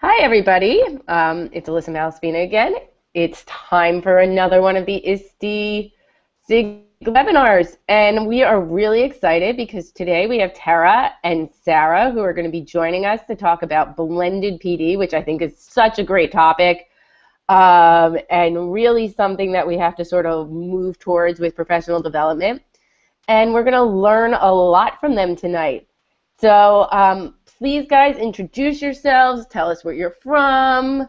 Hi, everybody. It's Alyssa Malaspina again. It's time for another one of the ISTE SIG webinars, and we are really excited because today we have Tara and Sarah who are going to be joining us to talk about blended PD, which I think is such a great topic, and really something that we have to sort of move towards with professional development. And we're going to learn a lot from them tonight. So please, guys, introduce yourselves, tell us where you're from,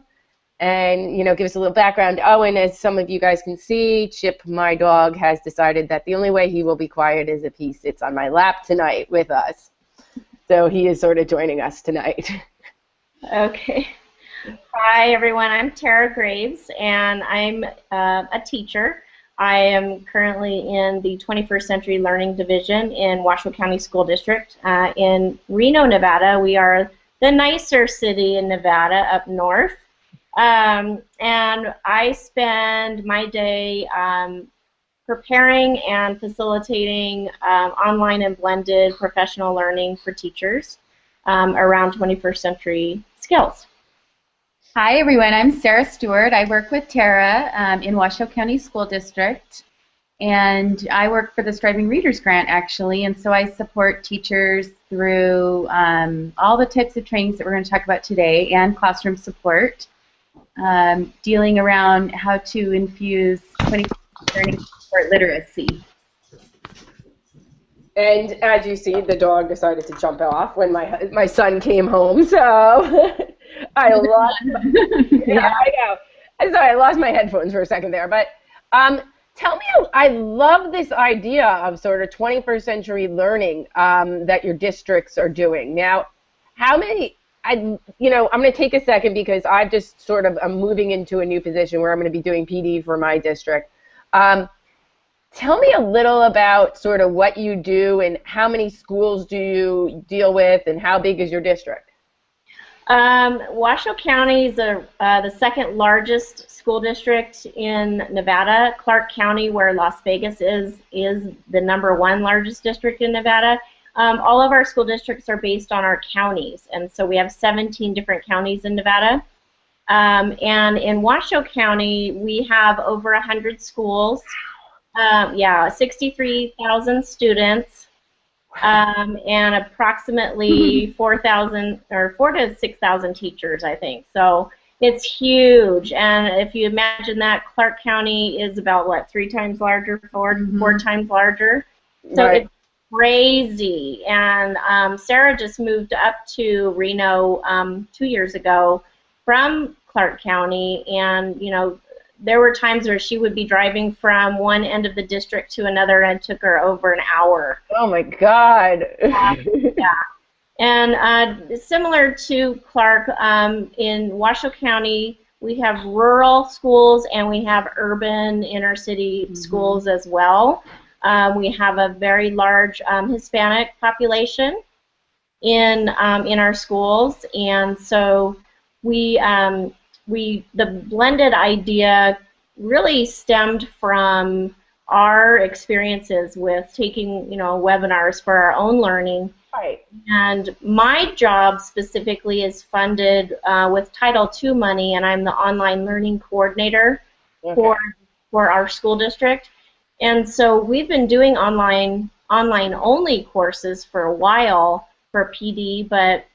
and give us a little background. Oh, and as some of you guys can see, Chip, my dog, has decided that the only way he will be quiet is if he sits on my lap tonight with us. So he is sort of joining us tonight. Okay. Hi, everyone. I'm Tara Graves, and I'm a teacher. I am currently in the 21st Century Learning Division in Washoe County School District in Reno, Nevada. We are the nicer city in Nevada up north. And I spend my day preparing and facilitating online and blended professional learning for teachers around 21st century skills. Hi everyone, I'm Sarah Stewart. I work with Tara in Washoe County School District, and I work for the Striving Readers Grant actually, and so I support teachers through all the types of trainings that we're going to talk about today and classroom support, dealing around how to infuse 21st learning support literacy. And as you see, the dog decided to jump off when my son came home, so I lost I lost my headphones for a second there. But tell me, I love this idea of sort of 21st century learning that your districts are doing. Now, how many, I'm going to take a second because I've just sort of, I'm moving into a new position where I'm going to be doing PD for my district. Tell me a little about sort of what you do and how many schools do you deal with and how big is your district? Washoe County is the second largest school district in Nevada. Clark County, where Las Vegas is the #1 largest district in Nevada. All of our school districts are based on our counties, and so we have 17 different counties in Nevada. And in Washoe County, we have over 100 schools. 63,000 students, and approximately 4,000 or 4,000 to 6,000 teachers, I think. So it's huge. And if you imagine that, Clark County is about what, 3 times larger, four times larger. So Right. it's crazy. And Sarah just moved up to Reno 2 years ago from Clark County, and there were times where she would be driving from one end of the district to another, and it took her over an hour. Oh my God. Yeah. And similar to Clark, in Washoe County, we have rural schools and we have urban inner city schools as well. We have a very large Hispanic population in our schools, and so the blended idea really stemmed from our experiences with taking, webinars for our own learning. Right. And my job specifically is funded with Title II money, and I'm the online learning coordinator for our school district. And so we've been doing online only courses for a while for PD, but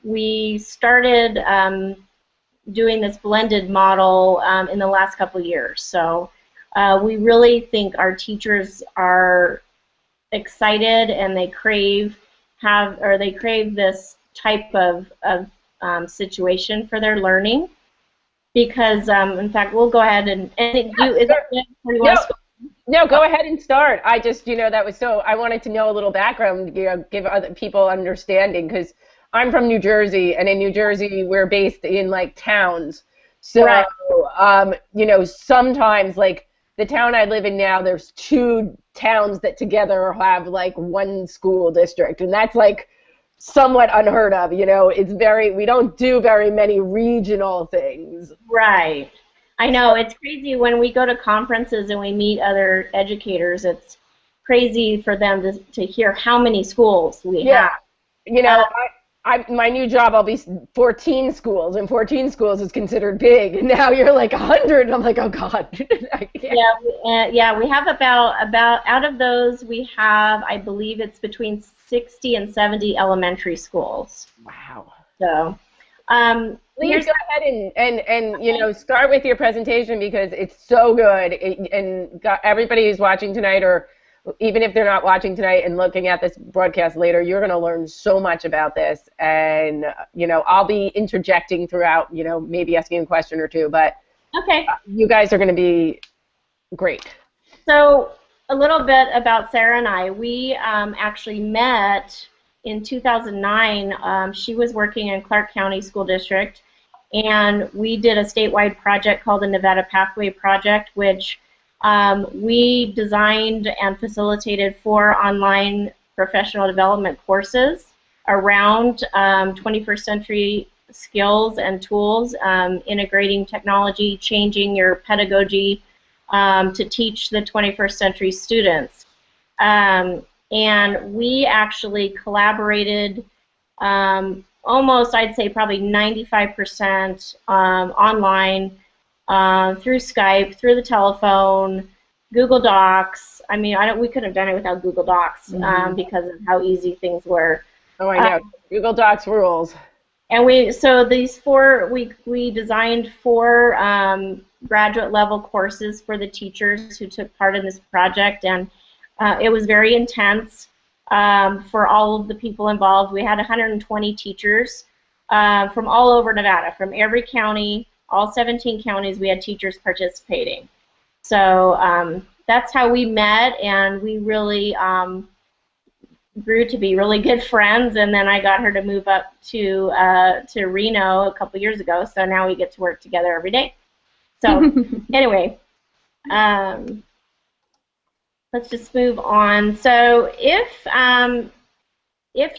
we started doing this blended model in the last couple of years. So we really think our teachers are excited, and they crave this type of situation for their learning, because in fact, we'll go ahead and No, go ahead and start. I just, that was so, I wanted to know a little background, give other people understanding, because I'm from New Jersey, and in New Jersey, we're based in, like, towns. So, right. Sometimes, like, the town I live in now, there's 2 towns that together have, like, 1 school district, and that's, like, somewhat unheard of, It's we don't do very many regional things. Right. I know, it's crazy when we go to conferences and we meet other educators. It's crazy for them to hear how many schools we have. my new job, I'll be 14 schools, and 14 schools is considered big. And now you're like 100, and I'm like, oh God. Yeah, we have about out of those, we have, I believe it's between 60 and 70 elementary schools. Wow. So, please go ahead and you know, start with your presentation because it's so good. And everybody who's watching tonight, or even if they're not watching tonight and looking at this broadcast later, you're going to learn so much about this. And, you know, I'll be interjecting throughout, you know, maybe asking a question or two, but okay. You guys are going to be great. So a little bit about Sarah and I. We actually met in 2009. She was working in Clark County School District, and we did a statewide project called the Nevada Pathway Project, which we designed and facilitated 4 online professional development courses around 21st century skills and tools, integrating technology, changing your pedagogy to teach the 21st century students. And we actually collaborated almost, I'd say probably 95% online, through Skype, through the telephone, Google Docs. I mean, we couldn't have done it without Google Docs because of how easy things were. Oh, I know. Google Docs rules. And we designed 4 graduate level courses for the teachers who took part in this project, and it was very intense for all of the people involved. We had 120 teachers from all over Nevada, from every county. All 17 counties, we had teachers participating. So that's how we met, and we really grew to be really good friends. And then I got her to move up to Reno a couple years ago, so now we get to work together every day. So anyway, let's just move on. So if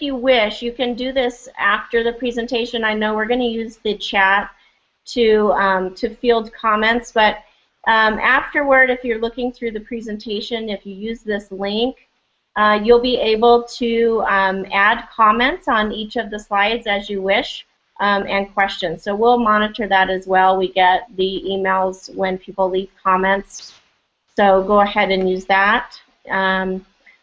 you wish, you can do this after the presentation. I know we're going to use the chat to field comments, but afterward, if you're looking through the presentation, if you use this link, you'll be able to add comments on each of the slides as you wish, and questions. So we'll monitor that as well. We get the emails when people leave comments. So go ahead and use that.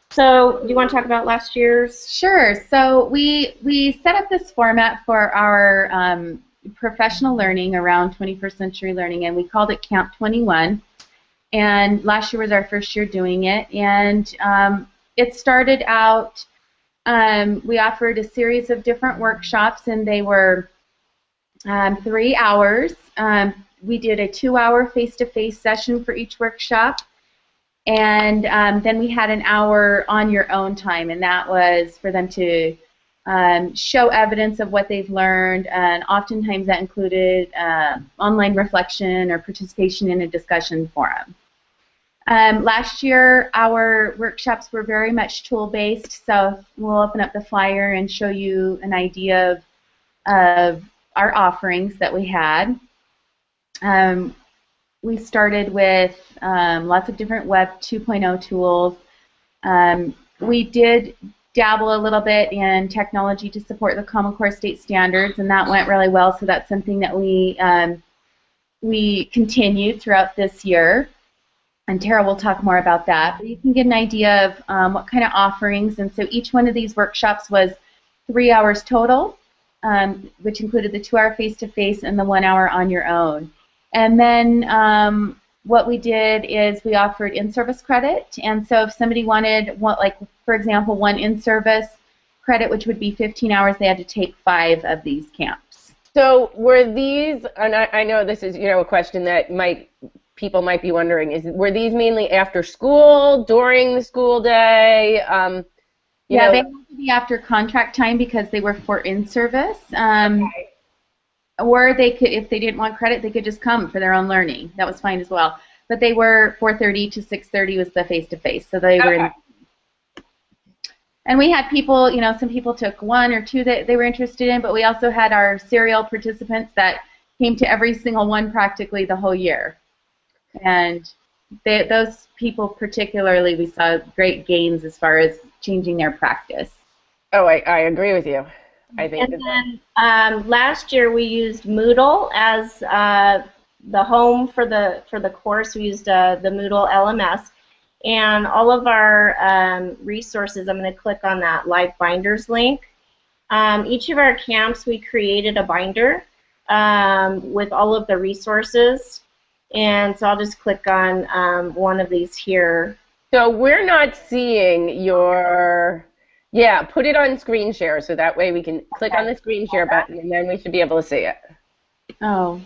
So do you want to talk about last year's? Sure. So we set up this format for our professional learning around 21st century learning, and we called it Camp 21. And last year was our first year doing it. And it started out, we offered a series of different workshops, and they were 3 hours. We did a 2-hour face-to-face session for each workshop. And then we had an hour on your own time, and that was for them to show evidence of what they've learned, and oftentimes that included online reflection or participation in a discussion forum. Last year, our workshops were very much tool-based, so we'll open up the flyer and show you an idea of our offerings that we had. We started with lots of different Web 2.0 tools. We did dabble a little bit in technology to support the Common Core state standards, and that went really well, so that's something that we continued throughout this year. And Tara will talk more about that. But you can get an idea of what kind of offerings, and so each one of these workshops was 3 hours total, which included the 2-hour face-to-face and the 1 hour on your own. And then what we did is we offered in-service credit, and so if somebody wanted, like for example, one in-service credit, which would be 15 hours, they had to take 5 of these camps. So were these, and I know this is, you know, a question that people might be wondering, were these mainly after school, during the school day? Yeah, they had to be after contract time because they were for in-service. Okay. Or they could, if they didn't want credit, they could just come for their own learning. That was fine as well. But they were 4:30 to 6:30 was the face-to-face, so they were in. And we had people, you know, some people took 1 or 2 that they were interested in, but we also had our serial participants that came to every single one practically the whole year. And those people particularly, we saw great gains as far as changing their practice. Oh, I agree with you. I think. And then last year we used Moodle as the home for the course. We used the Moodle LMS, and all of our resources. I'm going to click on that Live Binders link. Each of our camps we created a binder with all of the resources, and so I'll just click on one of these here. So we're not seeing your. Yeah, put it on screen share so that way we can click on the screen share button and then we should be able to see it. Oh.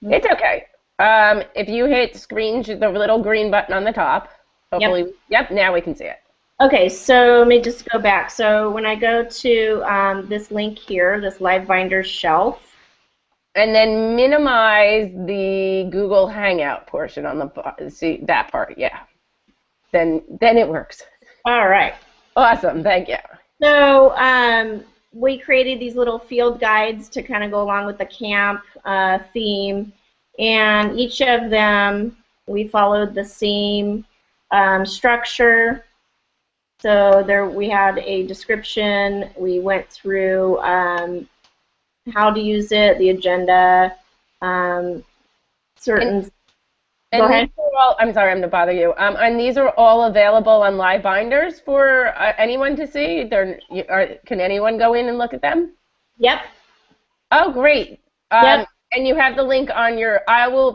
It's okay. If you hit the little green button on the top, hopefully, yep, now we can see it. Okay, so let me just go back. So when I go to this link here, this Live Binders shelf. And then minimize the Google Hangout portion on the, see that part, yeah. Then it works. All right. Awesome, thank you. So we created these little field guides to kind of go along with the camp theme, and each of them we followed the same structure. So there we had a description, we went through how to use it, the agenda, certain... Go ahead. I'm sorry, I'm going to bother you. And these are all available on Live Binders for anyone to see? Can anyone go in and look at them? Yep. Oh, great. Yep. And you have the link on your, I'll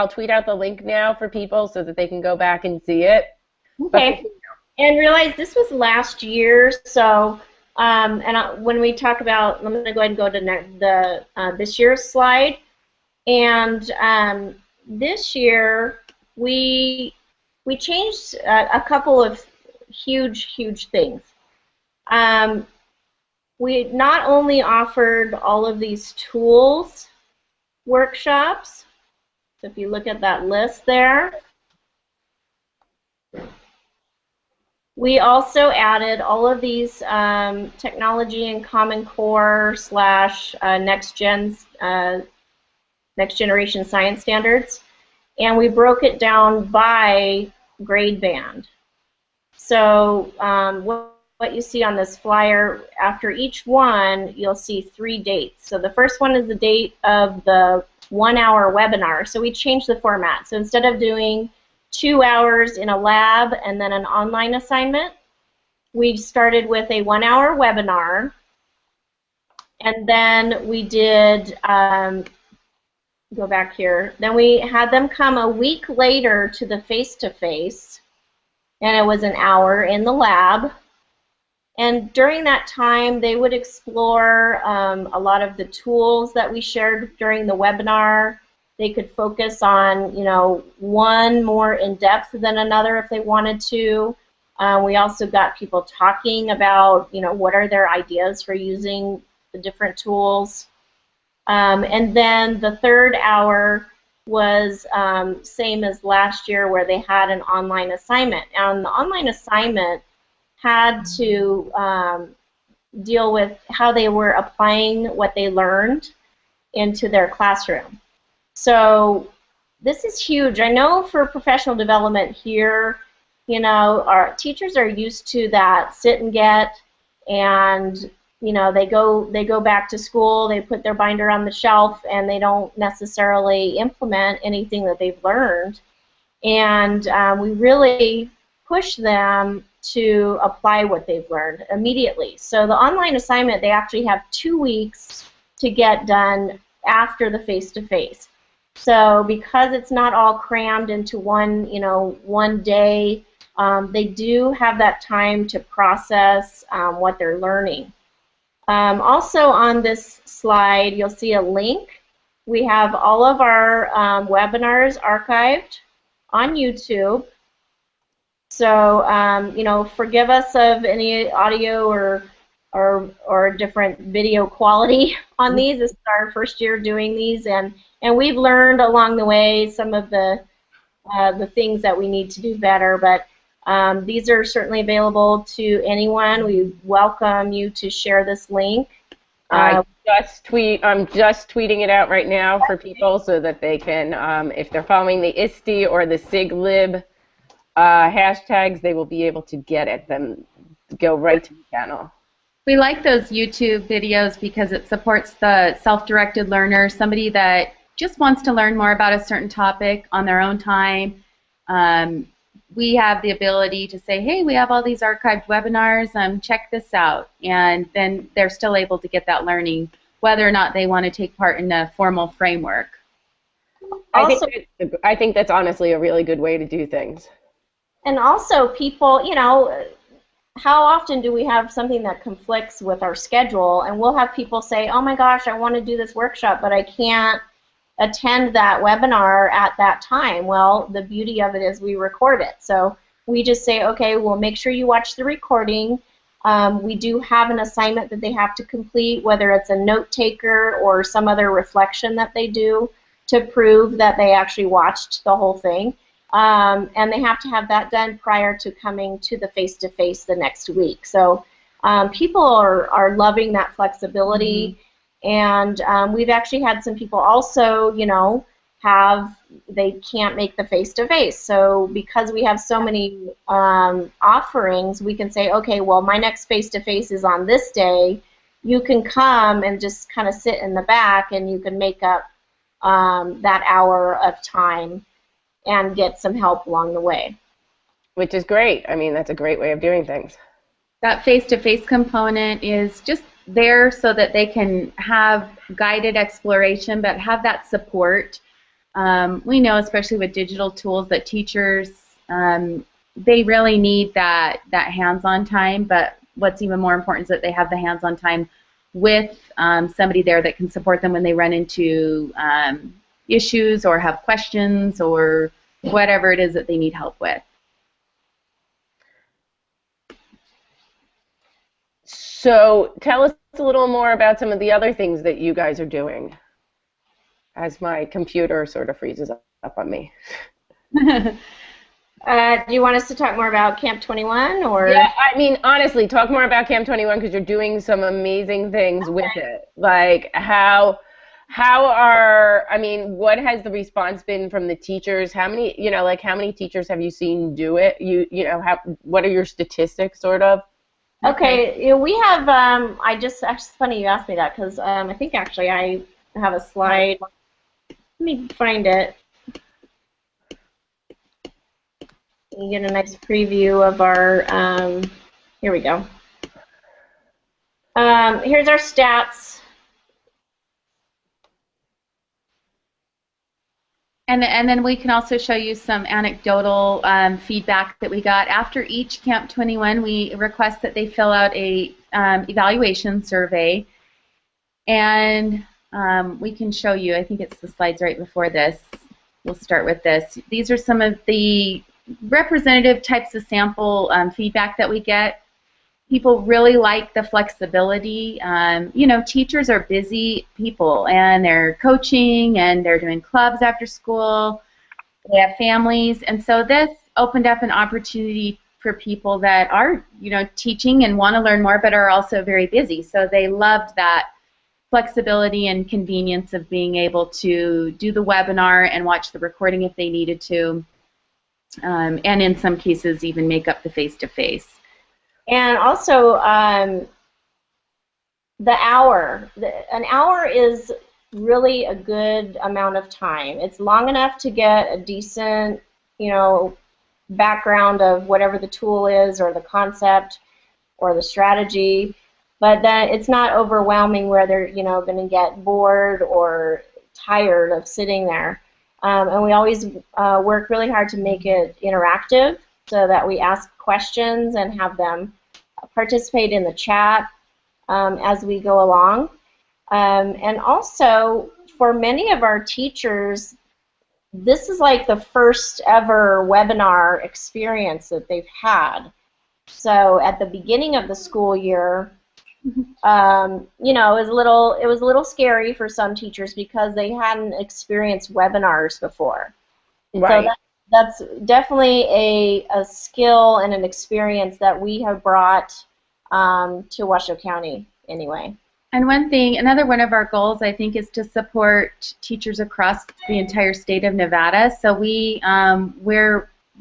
tweet out the link now for people so that they can go back and see it. Okay. And realize this was last year, so, when we talk about, I'm going to go ahead and go to this year's slide. And this year, we changed a couple of huge things. We not only offered all of these tools workshops, so if you look at that list there, we also added all of these technology and Common Core / next generation science standards, and we broke it down by grade band. So what you see on this flyer, after each one, you'll see 3 dates. So the first one is the date of the 1-hour webinar. So we changed the format. So instead of doing 2 hours in a lab and then an online assignment, we started with a 1-hour webinar, and then we did go back here. Then we had them come a week later to the face-to-face, and it was an hour in the lab. And during that time, they would explore a lot of the tools that we shared during the webinar. They could focus on, one more in-depth than another if they wanted to. We also got people talking about, what are their ideas for using the different tools. And then the 3rd hour was same as last year, where they had an online assignment. And the online assignment had to deal with how they were applying what they learned into their classroom. So this is huge. I know for professional development here, our teachers are used to that sit and get, and they go back to school, they put their binder on the shelf, and they don't necessarily implement anything that they've learned. And we really push them to apply what they've learned immediately. So the online assignment, they actually have 2 weeks to get done after the face-to-face. So because it's not all crammed into one day, they do have that time to process what they're learning. Also on this slide, you'll see a link. We have all of our webinars archived on YouTube. So, forgive us of any audio or different video quality on these. This is our first year doing these, and we've learned along the way some of the things that we need to do better. But these are certainly available to anyone. We welcome you to share this link. I'm just tweeting it out right now for people so that they can, if they're following the ISTE or the SIGLIB hashtags, they will be able to get it, then go right to the channel. We like those YouTube videos because it supports the self-directed learner, somebody that just wants to learn more about a certain topic on their own time. We have the ability to say, hey, we have all these archived webinars, check this out. And then they're still able to get that learning, whether or not they want to take part in a formal framework. I think that's honestly a really good way to do things. And also people, you know, how often do we have something that conflicts with our schedule, and we'll have people say, oh my gosh, I want to do this workshop, but I can't attend that webinar at that time. Well, the beauty of it is we record it. So we just say, okay, well, make sure you watch the recording. We do have an assignment that they have to complete, whether it's a note taker or some other reflection that they do to prove that they actually watched the whole thing. And they have to have that done prior to coming to the face-to-face the next week. So people are loving that flexibility. And we've actually had some people also, you know, they can't make the face-to-face. So because we have so many offerings, we can say, okay, well, my next face-to-face is on this day. You can come and just kind of sit in the back, and you can make up that hour of time and get some help along the way. Which is great. I mean, that's a great way of doing things. That face-to-face component is just there so that they can have guided exploration, but have that support. We know, especially with digital tools, that teachers, they really need that hands-on time, but what's even more important is that they have the hands-on time with somebody there that can support them when they run into issues or have questions or whatever it is that they need help with. So tell us a little more about some of the other things that you guys are doing, as my computer sort of freezes up on me. Do you want us to talk more about Camp 21? Or? Yeah, I mean, honestly, talk more about Camp 21 because you're doing some amazing things with it. Like I mean, what has the response been from the teachers? How many, you know, like how many teachers have you seen do it? You know, what are your statistics, sort of? Okay, you know, we have, it's funny you asked me that because I think actually I have a slide. Let me find it. You get a nice preview of our, here we go. Here's our stats. And then we can also show you some anecdotal feedback that we got. After each Camp 21, we request that they fill out a evaluation survey. And we can show you, I think it's the slides right before this. We'll start with this. These are some of the representative types of sample feedback that we get. People really like the flexibility. You know, teachers are busy people, and they're coaching, and they're doing clubs after school. They have families, and so this opened up an opportunity for people that are, you know, teaching and want to learn more, but are also very busy. So they loved that flexibility and convenience of being able to do the webinar and watch the recording if they needed to, and in some cases even make up the face-to-face. And also, the hour. An hour is really a good amount of time. It's long enough to get a decent, you know, background of whatever the tool is or the concept or the strategy, but then it's not overwhelming where they're, you know, going to get bored or tired of sitting there. And we always work really hard to make it interactive so that we ask questions and have them participate in the chat as we go along. And also, for many of our teachers, this is like the first ever webinar experience that they've had. So at the beginning of the school year, you know, it was a little scary for some teachers because they hadn't experienced webinars before. Right. So that's definitely a skill and an experience that we have brought to Washoe County anyway. And another one of our goals, I think, is to support teachers across the entire state of Nevada. So we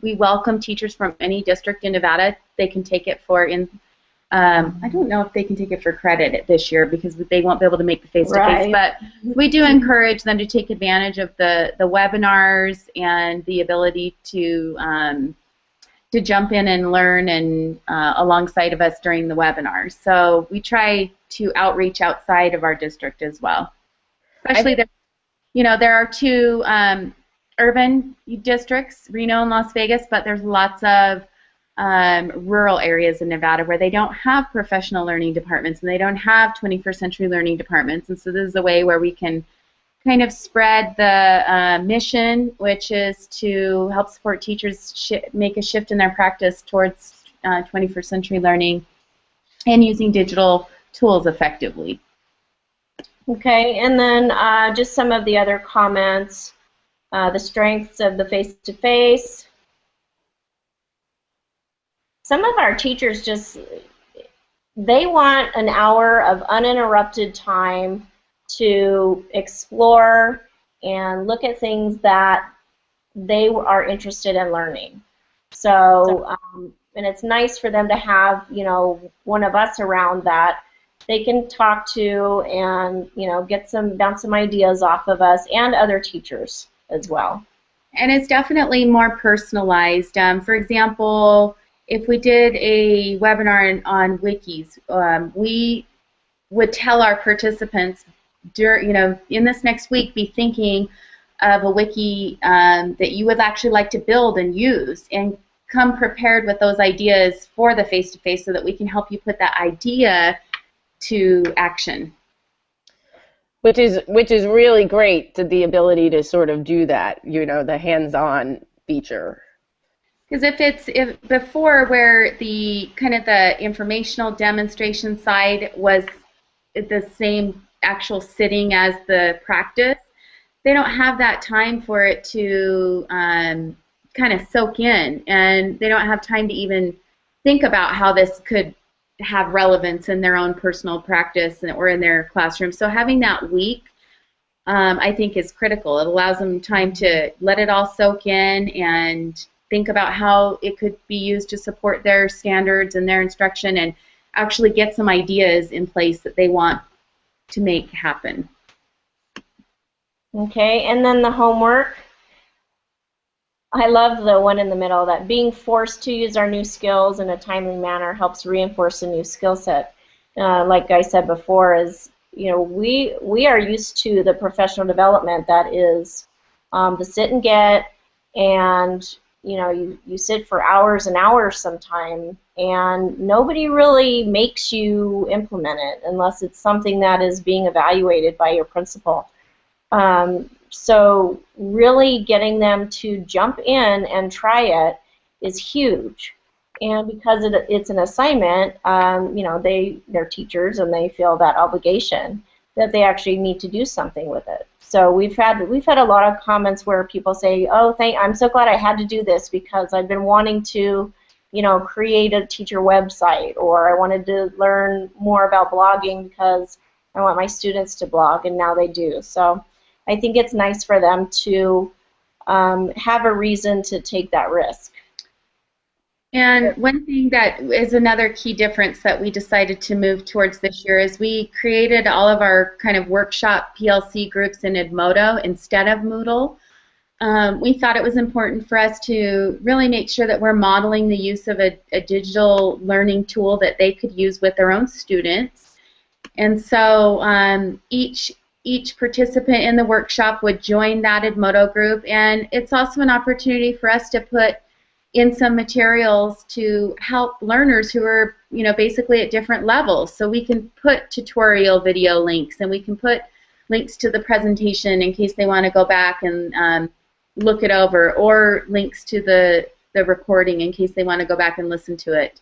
welcome teachers from any district in Nevada. They can take it for I don't know if they can take it for credit this year because they won't be able to make the face-to-face, Right. but we do encourage them to take advantage of the webinars and the ability to jump in and learn and alongside of us during the webinars. So we try to outreach outside of our district as well. Especially there are two urban districts, Reno and Las Vegas, but there's lots of rural areas in Nevada where they don't have professional learning departments and they don't have 21st century learning departments, and so this is a way where we can kind of spread the mission, which is to help support teachers make a shift in their practice towards 21st century learning and using digital tools effectively. Okay, and then just some of the other comments, the strengths of the face-to-face. Some of our teachers they want an hour of uninterrupted time to explore and look at things that they are interested in learning. So, and it's nice for them to have, one of us around that they can talk to and, bounce some ideas off of us and other teachers as well. And it's definitely more personalized. For example, if we did a webinar on wikis, we would tell our participants, in this next week, be thinking of a wiki that you would actually like to build and use, and come prepared with those ideas for the face-to-face so that we can help you put that idea to action. Which is really great, the ability to sort of do that, the hands-on feature. Because if before where the kind of the informational demonstration side was the same actual sitting as the practice, they don't have that time for it to kind of soak in, and they don't have time to even think about how this could have relevance in their own personal practice or in their classroom. So having that week, I think, is critical. It allows them time to let it all soak in and think about how it could be used to support their standards and their instruction, and actually get some ideas in place that they want to make happen. Okay, and then the homework. I love the one in the middle, that being forced to use our new skills in a timely manner helps reinforce a new skill set. Like I said before, we are used to the professional development that is the sit and get, and you sit for hours and hours sometime, and nobody really makes you implement it unless it's something that is being evaluated by your principal. So really getting them to jump in and try it is huge. And because it's an assignment, they're teachers and they feel that obligation that they actually need to do something with it. So we've had a lot of comments where people say, "Oh, I'm so glad I had to do this because I've been wanting to, create a teacher website, or I wanted to learn more about blogging because I want my students to blog," and now they do. So I think it's nice for them to have a reason to take that risk. And one thing that is another key difference that we decided to move towards this year is we created all of our kind of workshop PLC groups in Edmodo instead of Moodle. We thought it was important for us to really make sure that we're modeling the use of a digital learning tool that they could use with their own students. And so each participant in the workshop would join that Edmodo group, and it's also an opportunity for us to put in some materials to help learners who are, basically at different levels. So we can put tutorial video links, and we can put links to the presentation in case they want to go back and look it over, or links to the recording in case they want to go back and listen to it.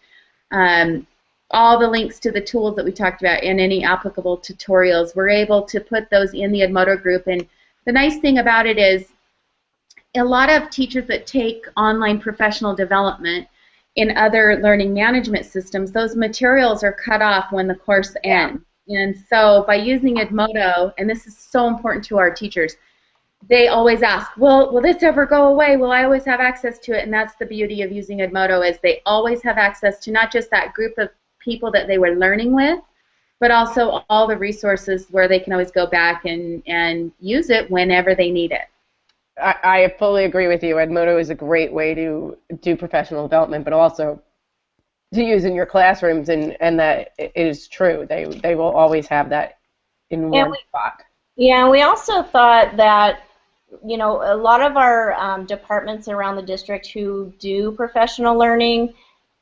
All the links to the tools that we talked about and any applicable tutorials, we're able to put those in the Edmodo group. And the nice thing about it is a lot of teachers that take online professional development in other learning management systems, those materials are cut off when the course ends. And so by using Edmodo, and this is so important to our teachers, they always ask, well, will this ever go away? Will I always have access to it? And that's the beauty of using Edmodo, is they always have access to not just that group of people that they were learning with, but also all the resources where they can always go back and use it whenever they need it. I fully agree with you. Edmodo is a great way to do professional development, but also to use in your classrooms, and that is true. They will always have that in one spot. Yeah, we also thought that, you know, a lot of our departments around the district who do professional learning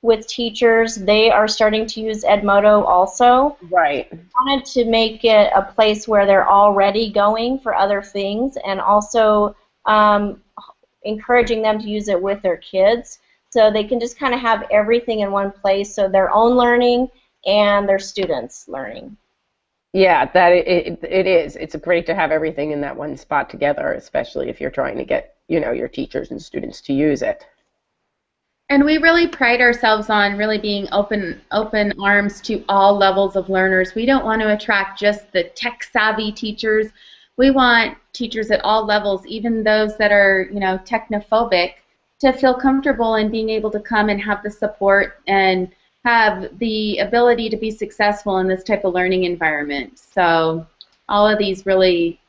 with teachers, they are starting to use Edmodo also. Right. We wanted to make it a place where they're already going for other things, and also encouraging them to use it with their kids, so they can just kind of have everything in one place, so their own learning and their students' learning. Yeah, that it is. It's great to have everything in that one spot together, especially if you're trying to get, you know, your teachers and students to use it. And we really pride ourselves on really being open arms to all levels of learners. We don't want to attract just the tech-savvy teachers. We want teachers at all levels, even those that are, you know, technophobic, to feel comfortable in being able to come and have the support and have the ability to be successful in this type of learning environment. So all of these really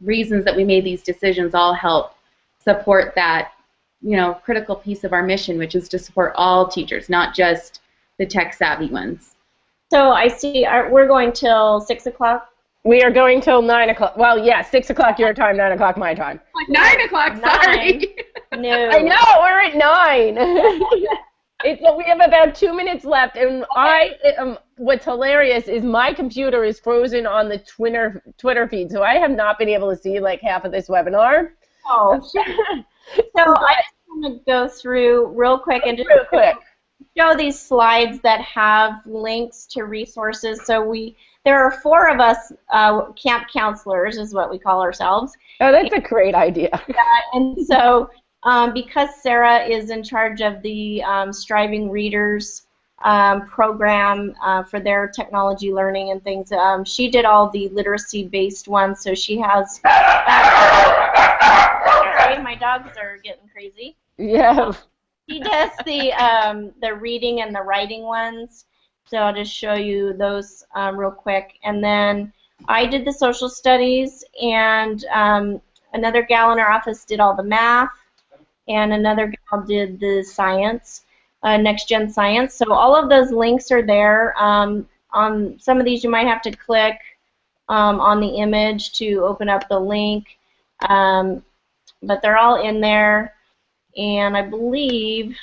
reasons that we made these decisions all help support that, you know, critical piece of our mission, which is to support all teachers, not just the tech-savvy ones. So I see we're going till 6 o'clock? We are going till 9 o'clock. Well, yeah, 6 o'clock your time, 9 o'clock my time. 9 o'clock, sorry. No. I know, we're at 9. We have about 2 minutes left, and okay. What's hilarious is my computer is frozen on the Twitter feed, so I have not been able to see like half of this webinar. Oh, so I just want to go through real quick and just show these slides that have links to resources. So there are 4 of us camp counselors, is what we call ourselves. Oh, that's a great idea. And so because Sarah is in charge of the Striving Readers program for their technology learning and things, she did all the literacy-based ones, so she has... Sorry, my dogs are getting crazy. Yeah. She does the reading and the writing ones, so I'll just show you those real quick. And then I did the social studies, and another gal in our office did all the math, and another gal did the science, next-gen science. So all of those links are there. On some of these you might have to click on the image to open up the link, but they're all in there. And I believe...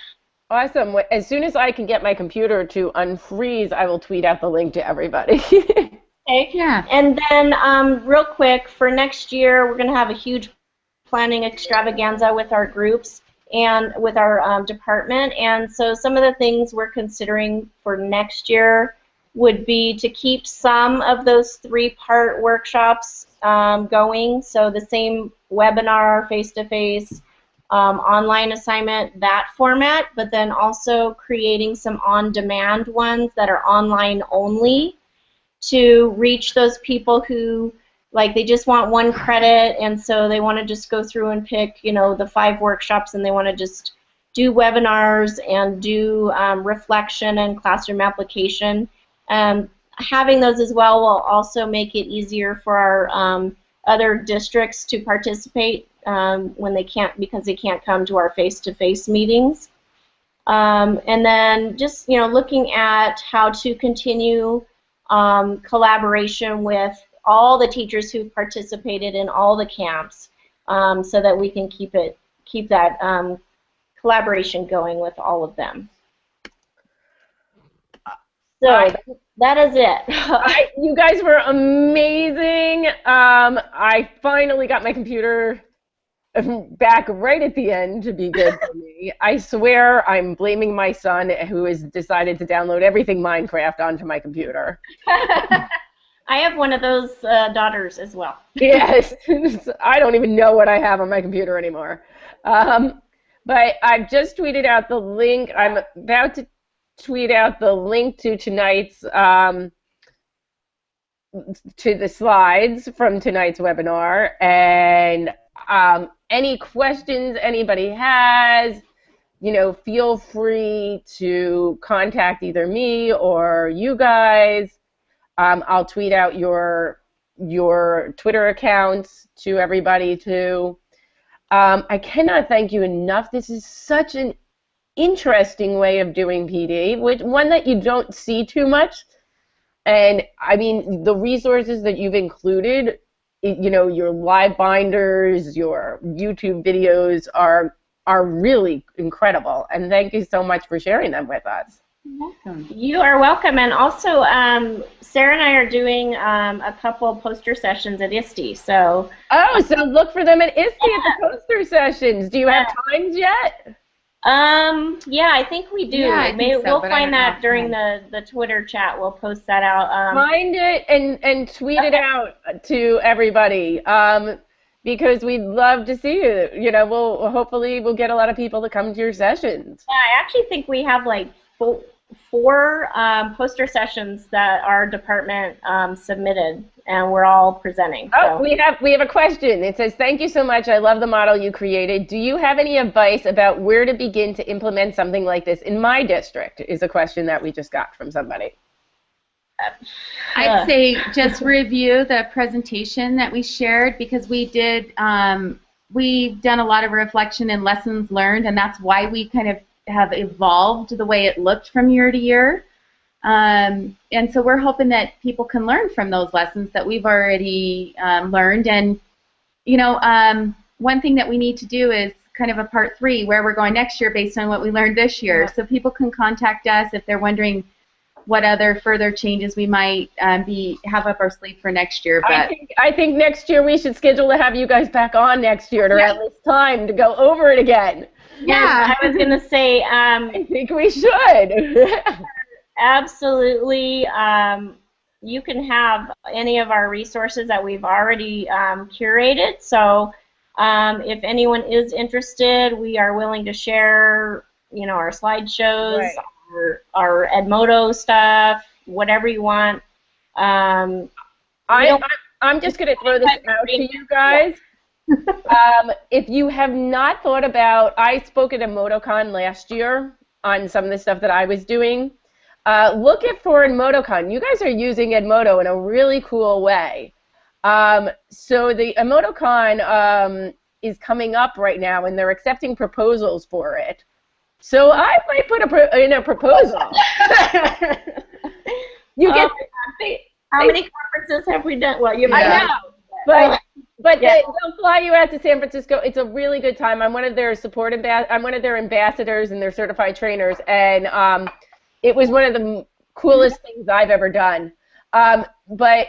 Awesome. As soon as I can get my computer to unfreeze, I will tweet out the link to everybody. Okay. Yeah. And then real quick, for next year, we're going to have a huge planning extravaganza with our groups and with our department. And so some of the things we're considering for next year would be to keep some of those 3-part workshops going. So the same webinar, face-to-face, online assignment, that format, but then also creating some on-demand ones that are online only to reach those people who, like, they just want 1 credit, and so they want to just go through and pick, you know, the 5 workshops, and they want to just do webinars and do reflection and classroom application. Having those as well will also make it easier for our other districts to participate when they can't, because they can't come to our face-to-face meetings. And then just, you know, looking at how to continue collaboration with all the teachers who participated in all the camps, so that we can keep that collaboration going with all of them. So that is it. You guys were amazing. I finally got my computer back right at the end to be good for me. I swear I'm blaming my son, who has decided to download everything Minecraft onto my computer. I have one of those daughters as well. Yes. I don't even know what I have on my computer anymore. But I've just tweeted out the link. I'm about to tweet out the link to tonight's to the slides from tonight's webinar, and any questions anybody has, feel free to contact either me or you guys. I'll tweet out your Twitter accounts to everybody too. I cannot thank you enough. This is such an interesting way of doing PD, one that you don't see too much. And I mean, the resources that you've included, your live binders, your YouTube videos are really incredible. And thank you so much for sharing them with us. Welcome. You are welcome. And also, Sarah and I are doing a couple poster sessions at ISTE. So look for them at ISTE at the poster sessions. Do you have times yet? Yeah, I think we do. Yeah, we'll find that during the Twitter chat. We'll post that out. Find it and tweet it out to everybody. Because we'd love to see you. Hopefully we'll get a lot of people to come to your sessions. Yeah, I actually think we have like four poster sessions that our department submitted, and we're all presenting. So. We have a question. It says, "Thank you so much. I love the model you created. Do you have any advice about where to begin to implement something like this in my district?" Is a question that we just got from somebody. I'd say just review the presentation that we shared, because we've done a lot of reflection and lessons learned, and that's why we kind of have evolved the way it looked from year to year. And so we're hoping that people can learn from those lessons that we've already learned. And, one thing that we need to do is kind of a part 3, where we're going next year based on what we learned this year. Yeah. So people can contact us if they're wondering what other further changes we might have up our sleeve for next year. But I think next year we should schedule to have you guys back on next year to at least time to go over it again. Yeah, I was going to say, I think we should. Absolutely. You can have any of our resources that we've already curated. So if anyone is interested, we are willing to share, our slideshows. Right. Our Edmodo stuff, whatever you want. I'm just going to throw this out to you guys. If you have not thought about, I spoke at EdmodoCon last year on some of the stuff that I was doing. Look for EdmodoCon. You guys are using Edmodo in a really cool way. So the EdmodoCon is coming up right now, and they're accepting proposals for it. So I might put in a proposal. You get how many conferences have we done? Well, I know, but they'll fly you out to San Francisco. It's a really good time. I'm one of their I'm one of their ambassadors and their certified trainers, and it was one of the coolest things I've ever done. But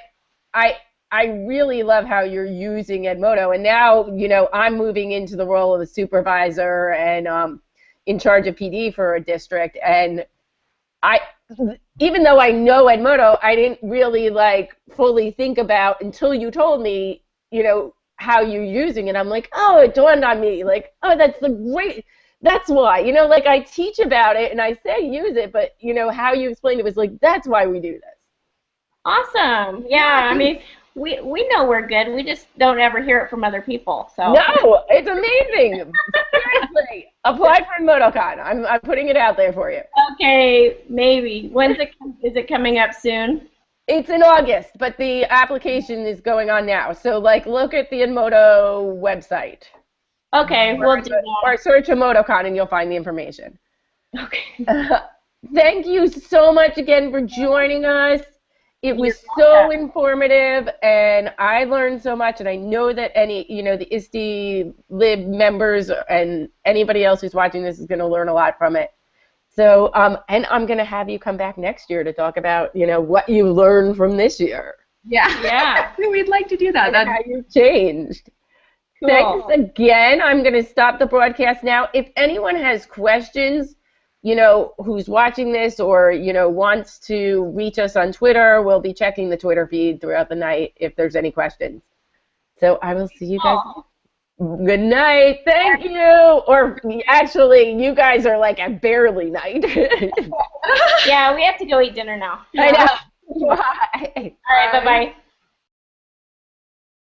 I really love how you're using Edmodo, and now I'm moving into the role of a supervisor and in charge of PD for a district, and even though I know Edmodo, I didn't really fully think about until you told me, how you're using it. I'm like, oh, it dawned on me, that's why, I teach about it and I say use it, but how you explained it was that's why we do this. Awesome. Yeah, I mean, we know we're good. We just don't ever hear it from other people. So no, it's amazing. Seriously, apply for EdmodoCon. I'm putting it out there for you. Okay, maybe. Is it coming up soon? It's in August, but the application is going on now. So look at the Edmodo website. Okay, we'll do that. Or search EdmodoCon and you'll find the information. Okay. Thank you so much again for joining us. It was so informative, and I learned so much, and I know that the SIGLIB members and anybody else who's watching this is going to learn a lot from it. So, and I'm going to have you come back next year to talk about, what you learned from this year. Yeah. We'd like to do that. And how you've changed. Cool. Thanks again. I'm going to stop the broadcast now. If anyone has questions, who's watching this or, wants to reach us on Twitter, we'll be checking the Twitter feed throughout the night if there's any questions. So I will see you guys. Good night. Thank you. Or actually, you guys are at barely night. Yeah, we have to go eat dinner now. I know. Bye. All right, bye-bye.